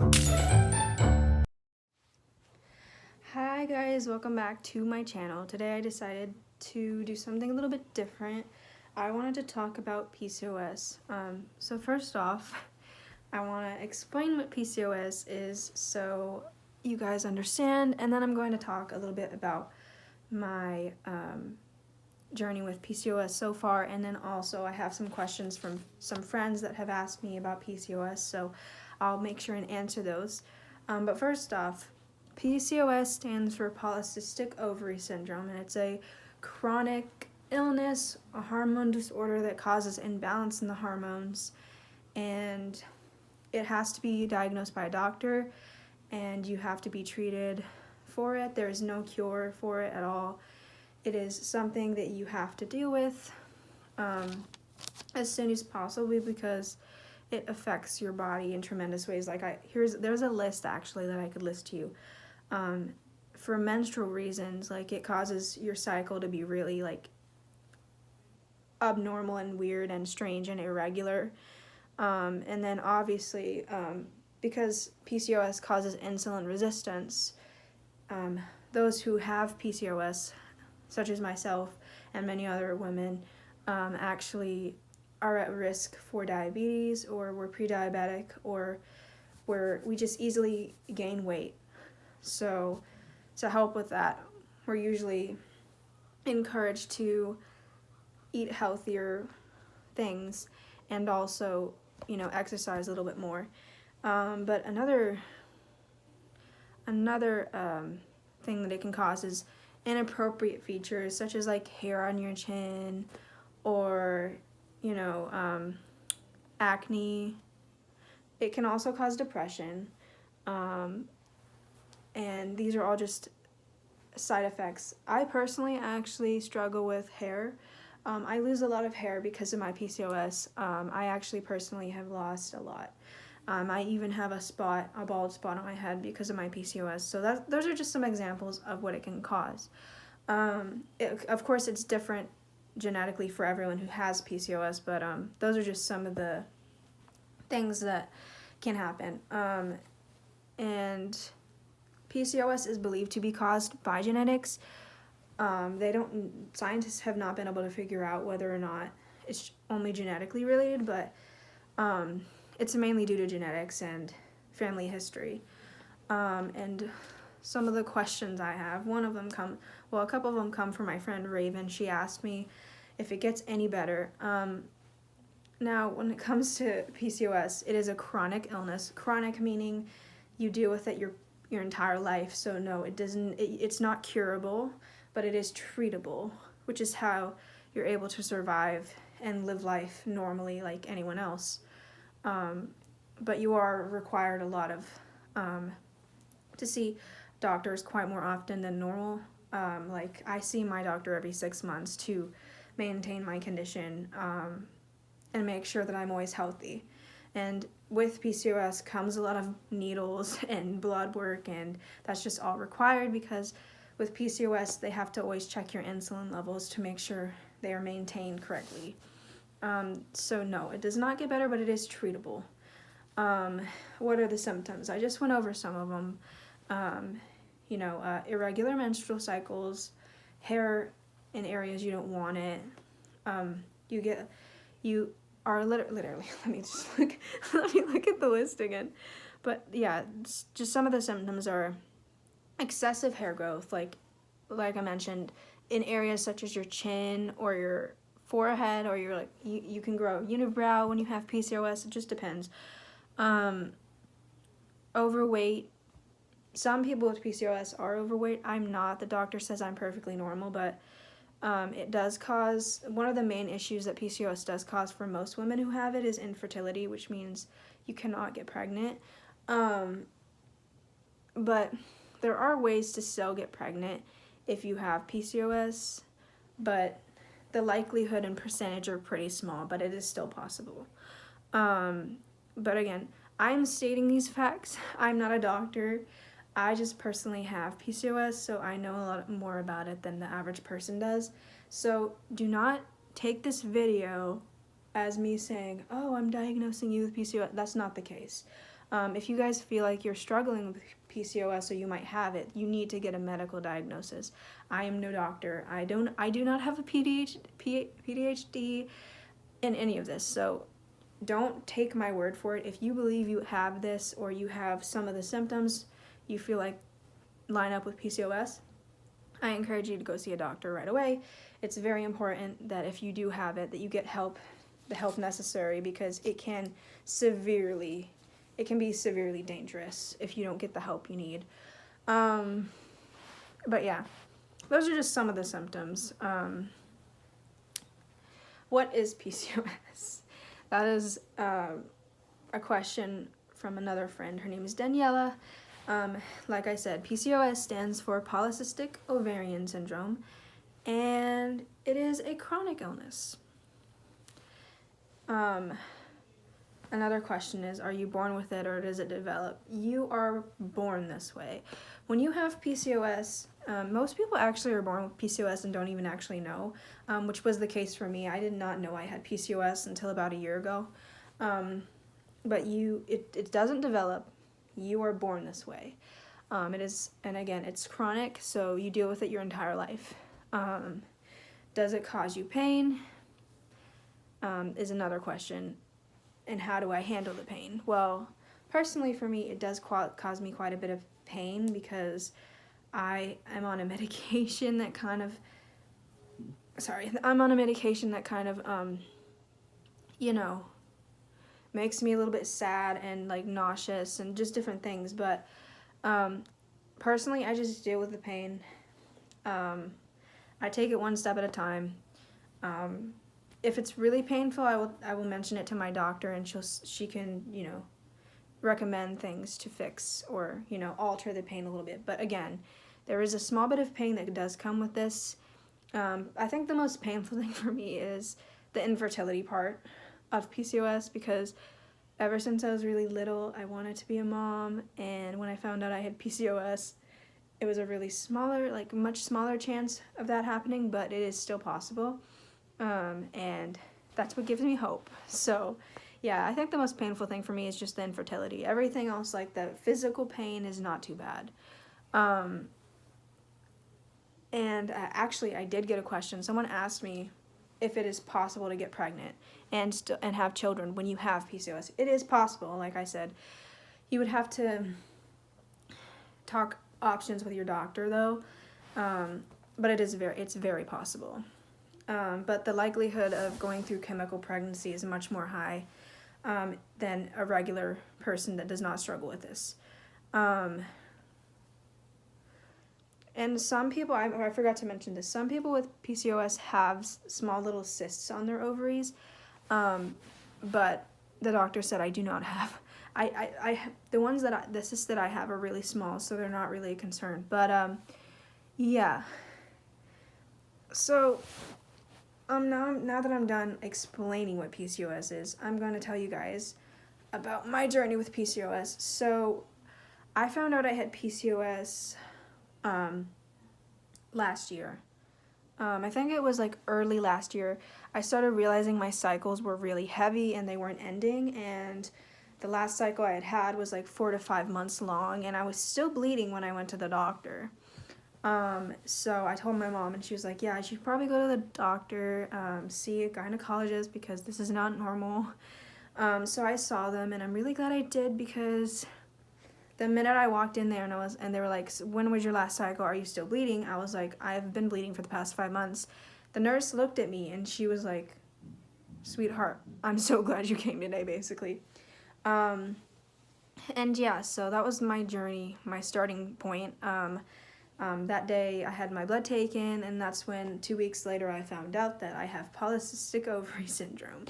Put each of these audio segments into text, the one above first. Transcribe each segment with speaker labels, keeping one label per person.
Speaker 1: Hi guys, welcome back to my channel. Today I decided to do something a little bit different. I wanted to talk about PCOS. So first off, I want to explain what PCOS is so you guys understand, and then I'm going to talk a little bit about my journey with PCOS so far, and then also I have some questions from some friends that have asked me about PCOS, so I'll make sure and answer those. But first off, PCOS stands for polycystic ovary syndrome, and it's a chronic illness, a hormone disorder that causes imbalance in the hormones, and it has to be diagnosed by a doctor, and you have to be treated for it. There is no cure for it at all. It is something that you have to deal with as soon as possible because it affects your body in tremendous ways. There's a list actually that I could list to you. For menstrual reasons, like it causes your cycle to be really like abnormal and weird and strange and irregular. And then obviously, because PCOS causes insulin resistance, those who have PCOS, such as myself and many other women, actually are at risk for diabetes, or we're pre-diabetic, or we just easily gain weight. So to help with that, we're usually encouraged to eat healthier things and also, exercise a little bit more. But another thing that it can cause is inappropriate features such as like hair on your chin or acne. It can also cause depression, and these are all just side effects. I personally actually struggle with hair. I lose a lot of hair because of my PCOS. I actually personally have lost a lot. I even have a bald spot on my head because of my PCOS. So those are just some examples of what it can cause. Of course, it's different genetically for everyone who has PCOS, but those are just some of the things that can happen. And PCOS is believed to be caused by genetics. Scientists have not been able to figure out whether or not it's only genetically related, but it's mainly due to genetics and family history. And some of the questions I have, a couple of them come from my friend Raven. She asked me if it gets any better. Now, when it comes to PCOS, it is a chronic illness. Chronic meaning you deal with it your entire life. So no, it's not curable, but it is treatable, which is how you're able to survive and live life normally like anyone else. But you are required a lot of to see doctors quite more often than normal. Like I see my doctor every 6 months to maintain my condition and make sure that I'm always healthy. And with PCOS comes a lot of needles and blood work, and that's just all required because with PCOS they have to always check your insulin levels to make sure they are maintained correctly. So no, it does not get better, but it is treatable. What are the symptoms? I just went over some of them. Irregular menstrual cycles, hair in areas you don't want it. You are literally, let me look at the list again. But yeah, just some of the symptoms are excessive hair growth, like I mentioned, in areas such as your chin or your forehead, or you can grow unibrow when you have PCOS. It just depends. Overweight. Some people with PCOS are overweight. I'm not. The doctor says I'm perfectly normal, but it does cause, one of the main issues that PCOS does cause for most women who have it is infertility, which means you cannot get pregnant. But there are ways to still get pregnant if you have PCOS, but the likelihood and percentage are pretty small, but it is still possible. But again, I'm stating these facts. I'm not a doctor. I just personally have PCOS, so I know a lot more about it than the average person does. So do not take this video as me saying, oh, I'm diagnosing you with PCOS. That's not the case. If you guys feel like you're struggling with PCOS or you might have it, you need to get a medical diagnosis. I am no doctor. I do not have a PhD in any of this, so don't take my word for it. If you believe you have this or you have some of the symptoms you feel like line up with PCOS, I encourage you to go see a doctor right away. It's very important that if you do have it, that you get the help necessary, because it can be severely dangerous if you don't get the help you need. But yeah, those are just some of the symptoms. What is PCOS? That is a question from another friend. Her name is Daniela. Like I said, PCOS stands for polycystic ovarian syndrome, and it is a chronic illness. Another question is, are you born with it or does it develop? You are born this way. When you have PCOS, most people actually are born with PCOS and don't even actually know, which was the case for me. I did not know I had PCOS until about a year ago. But it doesn't develop. You are born this way. It is, and again, it's chronic, so you deal with it your entire life. Does it cause you pain? Is another question. And how do I handle the pain? Well, personally for me, it does cause me quite a bit of pain, because I am on a medication that kind of, makes me a little bit sad and like nauseous and just different things. But personally, I just deal with the pain. I take it one step at a time. If it's really painful, I will mention it to my doctor, and she can recommend things to fix or alter the pain a little bit. But again, there is a small bit of pain that does come with this. I think the most painful thing for me is the infertility part of PCOS, because ever since I was really little, I wanted to be a mom, and when I found out I had PCOS, it was a really much smaller chance of that happening, but it is still possible. And that's what gives me hope. So yeah, I think the most painful thing for me is just the infertility. Everything else, like the physical pain, is not too bad. And actually, I did get a question. Someone asked me if it is possible to get pregnant and have children when you have PCOS. It is possible. Like I said, you would have to talk options with your doctor, though. But it's very possible. But the likelihood of going through chemical pregnancy is much more high than a regular person that does not struggle with this. And some people, I forgot to mention this, some people with PCOS have small little cysts on their ovaries, but the doctor said I do not have. The cysts that I have are really small, so they're not really a concern. But yeah. So now that I'm done explaining what PCOS is, I'm going to tell you guys about my journey with PCOS. So I found out I had PCOS last year. I think it was like early last year. I started realizing my cycles were really heavy and they weren't ending, and the last cycle I had was like 4 to 5 months long, and I was still bleeding when I went to the doctor. So I told my mom, and she was like, yeah, I should probably go to the doctor, see a gynecologist, because this is not normal. So I saw them, and I'm really glad I did, because the minute I walked in there and they were like, when was your last cycle? Are you still bleeding? I was like, I've been bleeding for the past 5 months. The nurse looked at me and she was like, sweetheart, I'm so glad you came today, basically. And yeah, so that was my journey, my starting point. That day I had my blood taken, and that's when 2 weeks later I found out that I have polycystic ovary syndrome.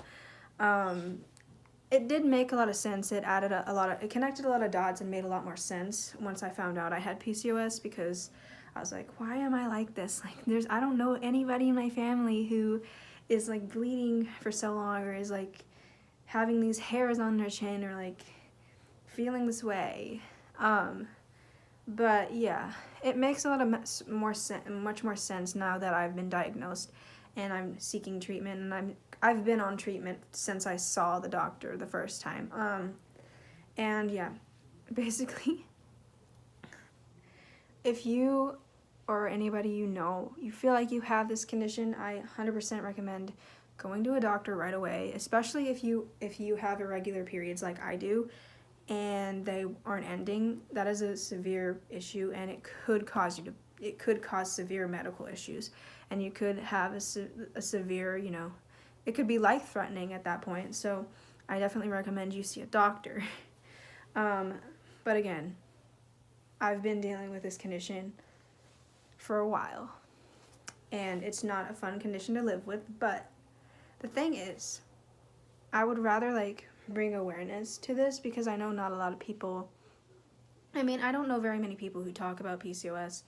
Speaker 1: It did make a lot of sense. It added it connected a lot of dots and made a lot more sense once I found out I had PCOS, because I was like, why am I like this? Like, I don't know anybody in my family who is like bleeding for so long, or is like having these hairs on their chin, or like feeling this way. But yeah, it makes a lot of much more sense now that I've been diagnosed and I'm seeking treatment, and I've been on treatment since I saw the doctor the first time. And yeah, basically, if you or anybody you know, you feel like you have this condition, I 100% recommend going to a doctor right away, especially if you have irregular periods like I do and they aren't ending. That is a severe issue, and it could cause severe medical issues, and you could have a severe, it could be life-threatening at that point. So I definitely recommend you see a doctor. But again, I've been dealing with this condition for a while, and it's not a fun condition to live with, but the thing is, I would rather bring awareness to this, because I know not a lot of people, I don't know very many people who talk about PCOS,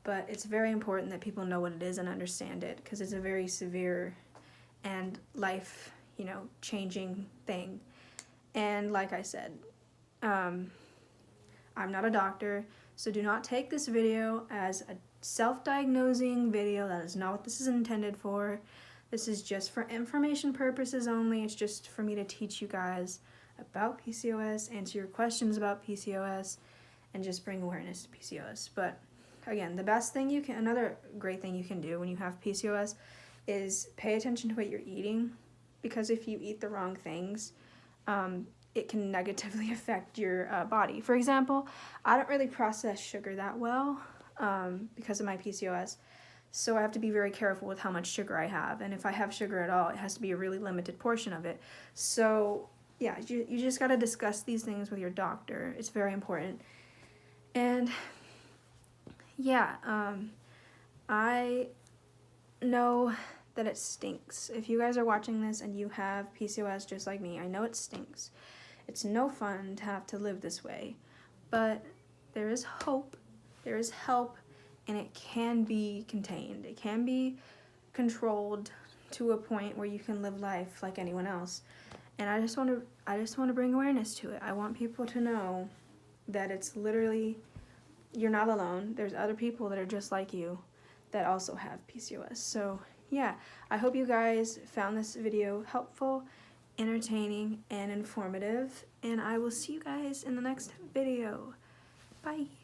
Speaker 1: but it's very important that people know what it is and understand it, because it's a very severe and life, changing thing. And like I said, I'm not a doctor, so do not take this video as a self-diagnosing video. That is not what this is intended for. This is just for information purposes only. It's just for me to teach you guys about PCOS, answer your questions about PCOS, and just bring awareness to PCOS. But again, another great thing you can do when you have PCOS is pay attention to what you're eating, because if you eat the wrong things, it can negatively affect your body. For example, I don't really process sugar that well because of my PCOS, so I have to be very careful with how much sugar I have, and if I have sugar at all, it has to be a really limited portion of it. So yeah, you just got to discuss these things with your doctor. It's very important. And yeah, I know that it stinks. If you guys are watching this and you have PCOS just like me, I know it stinks. It's no fun to have to live this way, but there is hope, there is help, and it can be contained. It can be controlled to a point where you can live life like anyone else. And I just want to bring awareness to it. I want people to know that it's literally, you're not alone. There's other people that are just like you that also have PCOS. So yeah, I hope you guys found this video helpful, entertaining, and informative, and I will see you guys in the next video. Bye.